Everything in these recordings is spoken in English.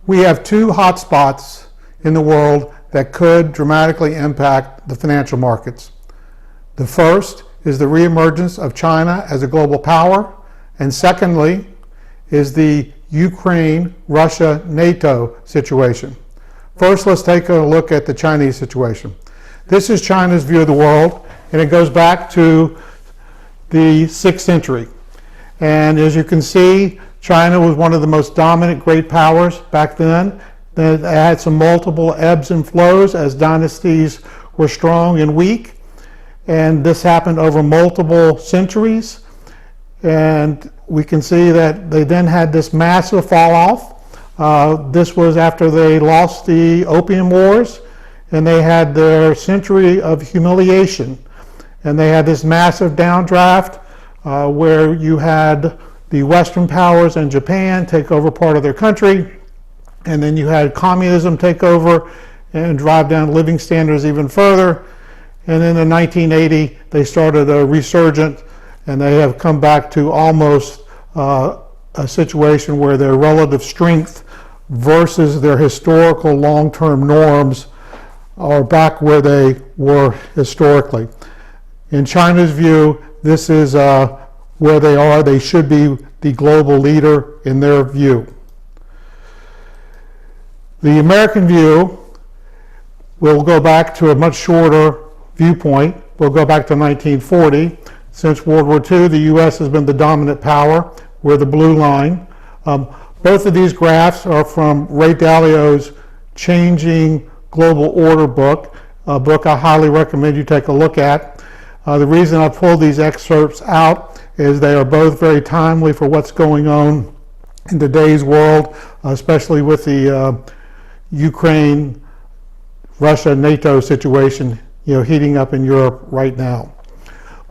We have two hotspots in the world that could dramatically impact the financial markets. The first is the reemergence of China as a global power, and secondly is the Ukraine, Russia, NATO situation. First, let's take a look at the Chinese situation. This is China's view of the world, and it goes back to the 6th century. And as you can see, China was one of the most dominant great powers back then. It had some multiple ebbs and flows as dynasties were strong and weak. And this happened over multiple centuries. And we can see that they then had this massive fall off. This was after they lost the Opium Wars, and they had their century of humiliation. And they had this massive downdraft where you had the Western powers and Japan take over part of their country, and then you had communism take over and drive down living standards even further. And then in 1980, they started a resurgence, and they have come back to almost a situation where their relative strength versus their historical long-term norms are back where they were historically. In China's view, this is where they are. They should be the global leader in their view. The American view will go back to a much shorter viewpoint. We'll go back to 1940. Since World War II, the U.S. has been the dominant power. We're the blue line. Both of these graphs are from Ray Dalio's Changing Global Order book, a book I highly recommend you take a look at. The reason I pulled these excerpts out is they are both very timely for what's going on in today's world, especially with the Ukraine, Russia, NATO situation, heating up in Europe right now.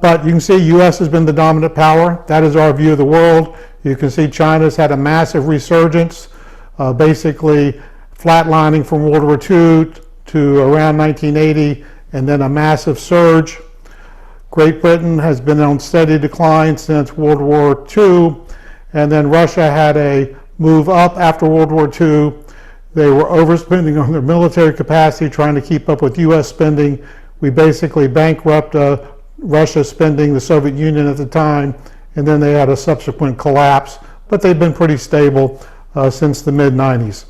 But you can see U.S. has been the dominant power. That is our view of the world. You can see China's had a massive resurgence, basically flatlining from World War II to around 1980, and then a massive surge. Great Britain has been on steady decline since World War II, and then Russia had a move up after World War II. They were overspending on their military capacity, trying to keep up with U.S. spending. We basically bankrupted Russia spending, the Soviet Union at the time, and then they had a subsequent collapse, but they've been pretty stable since the mid-90s.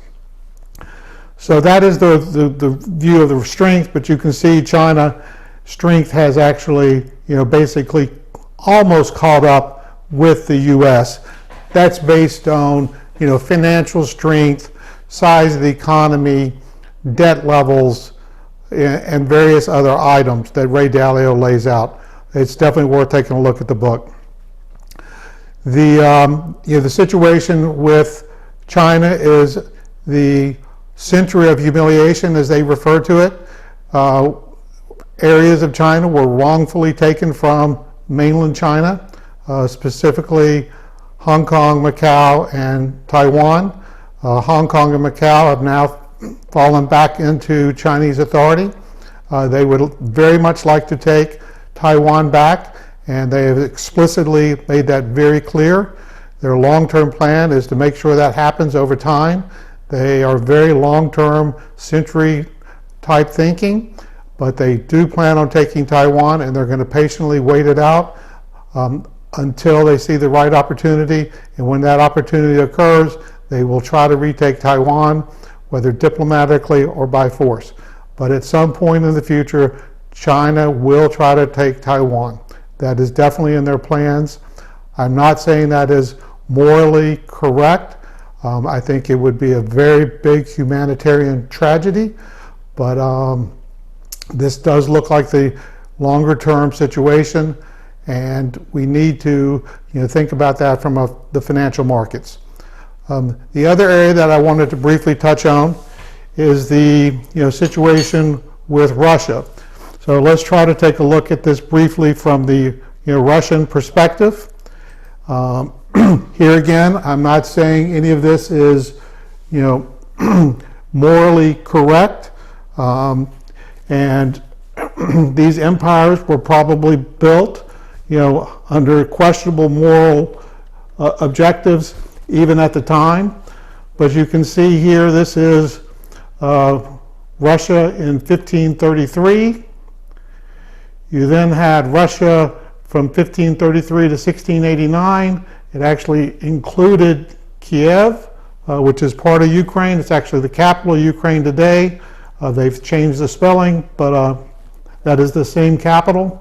So that is the view of the strength, but you can see China strength has actually, basically almost caught up with the U.S. That's based on, financial strength, size of the economy, debt levels, and various other items that Ray Dalio lays out. It's definitely worth taking a look at the book. The situation with China is the century of humiliation, as they refer to it. Areas of China were wrongfully taken from mainland China, specifically Hong Kong, Macau, and Taiwan. Hong Kong and Macau have now fallen back into Chinese authority. They would very much like to take Taiwan back, and they have explicitly made that very clear. Their long-term plan is to make sure that happens over time. They are very long-term, century-type thinking, but they do plan on taking Taiwan, and they're going to patiently wait it out until they see the right opportunity. And when that opportunity occurs, they will try to retake Taiwan, whether diplomatically or by force. But at some point in the future, China will try to take Taiwan. That is definitely in their plans. I'm not saying that is morally correct. I think it would be a very big humanitarian tragedy, but this does look like the longer term situation, and we need to think about that from the financial markets. The other area that I wanted to briefly touch on is the situation with Russia. So let's try to take a look at this briefly from the Russian perspective. Here again, I'm not saying any of this is morally correct, and these empires were probably built under questionable moral objectives even at the time. But you can see here, this is Russia in 1533. You then had Russia from 1533 to 1689. It actually included Kiev, which is part of Ukraine. It's actually the capital of Ukraine today. They've changed the spelling, but that is the same capital.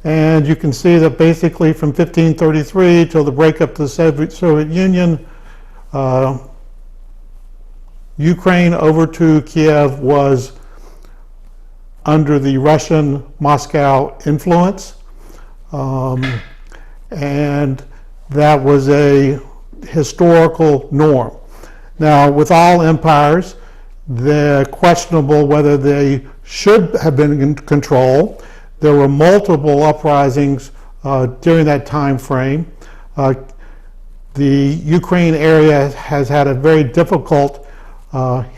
And you can see that basically from 1533 till the breakup of the Soviet Union, Ukraine over to Kiev was under the Russian Moscow influence. And that was a historical norm. Now, with all empires, they're questionable whether they should have been in control. There were multiple uprisings during that time frame. The Ukraine area has had a very difficult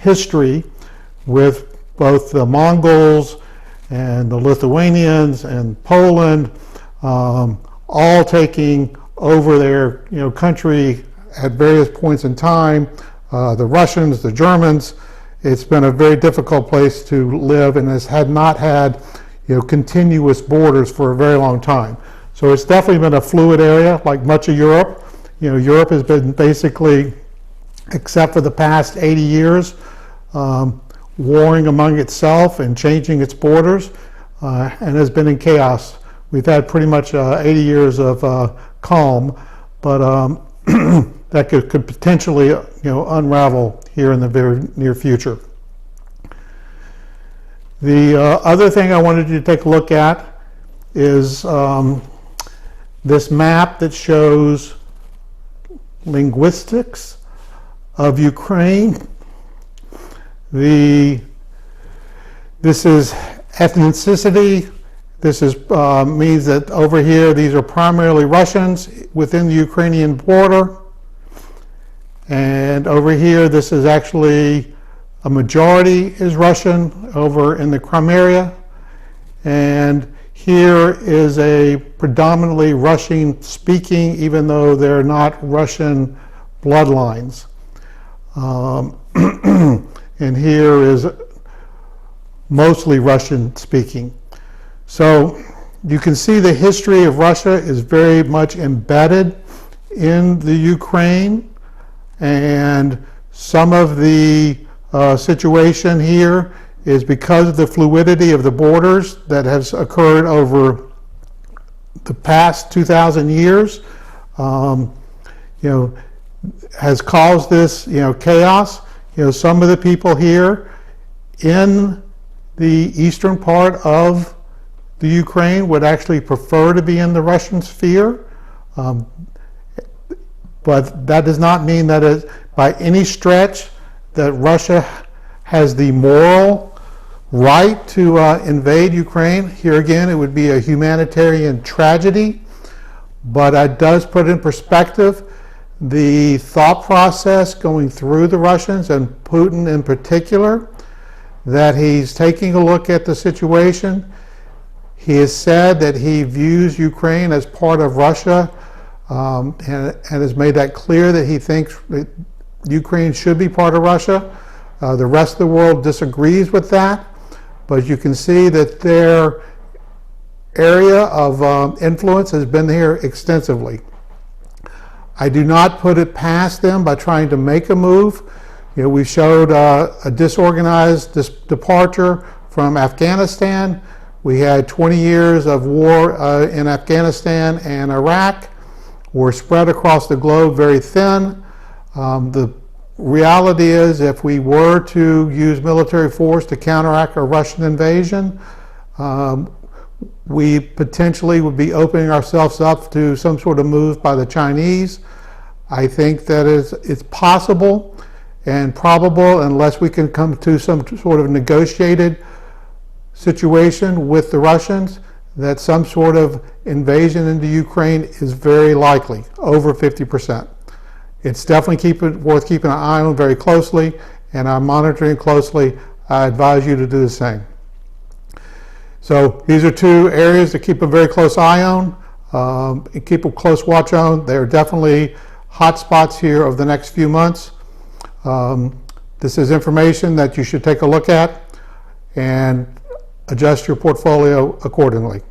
history with both the Mongols and the Lithuanians and Poland all taking over their country at various points in time. The Russians, the Germans. It's been a very difficult place to live and had not had continuous borders for a very long time. So it's definitely been a fluid area, like much of Europe. Europe has been basically, except for the past 80 years, warring among itself and changing its borders, and has been in chaos. We've had pretty much 80 years of calm, but that could potentially unravel here in the very near future. The other thing I wanted you to take a look at is this map that shows linguistics of Ukraine. This is ethnicity. This means that over here these are primarily Russians within the Ukrainian border. And over here this is actually a majority is Russian over in the Crimea. And here is a predominantly Russian speaking, even though they're not Russian bloodlines. And here is mostly Russian speaking. So you can see the history of Russia is very much embedded in the Ukraine, and some of the situation here is because of the fluidity of the borders that has occurred over the past 2,000 years, has caused this, chaos. Some of the people here in the eastern part of the Ukraine would actually prefer to be in the Russian sphere, but that does not mean that by any stretch that Russia has the moral right to invade Ukraine. Here again, it would be a humanitarian tragedy, but it does put in perspective the thought process going through the Russians and Putin in particular, that he's taking a look at the situation. He has said that he views Ukraine as part of Russia, and has made that clear that he thinks that Ukraine should be part of Russia. The rest of the world disagrees with that, but you can see that their area of influence has been here extensively. I do not put it past them by trying to make a move. We showed a disorganized departure from Afghanistan. We had 20 years of war in Afghanistan and Iraq. We're spread across the globe very thin. The reality is, if we were to use military force to counteract a Russian invasion, we potentially would be opening ourselves up to some sort of move by the Chinese. I think that it's possible and probable, unless we can come to some sort of negotiated situation with the Russians, that some sort of invasion into Ukraine is very likely, over 50%. It's definitely worth keeping an eye on very closely, and I'm monitoring closely. I advise you to do the same. So these are two areas to keep a very close eye on, keep a close watch on. They're definitely hotspots here of the next few months. This is information that you should take a look at and adjust your portfolio accordingly.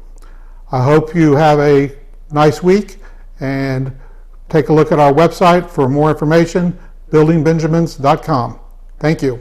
I hope you have a nice week, and take a look at our website for more information, buildingbenjamins.com. Thank you.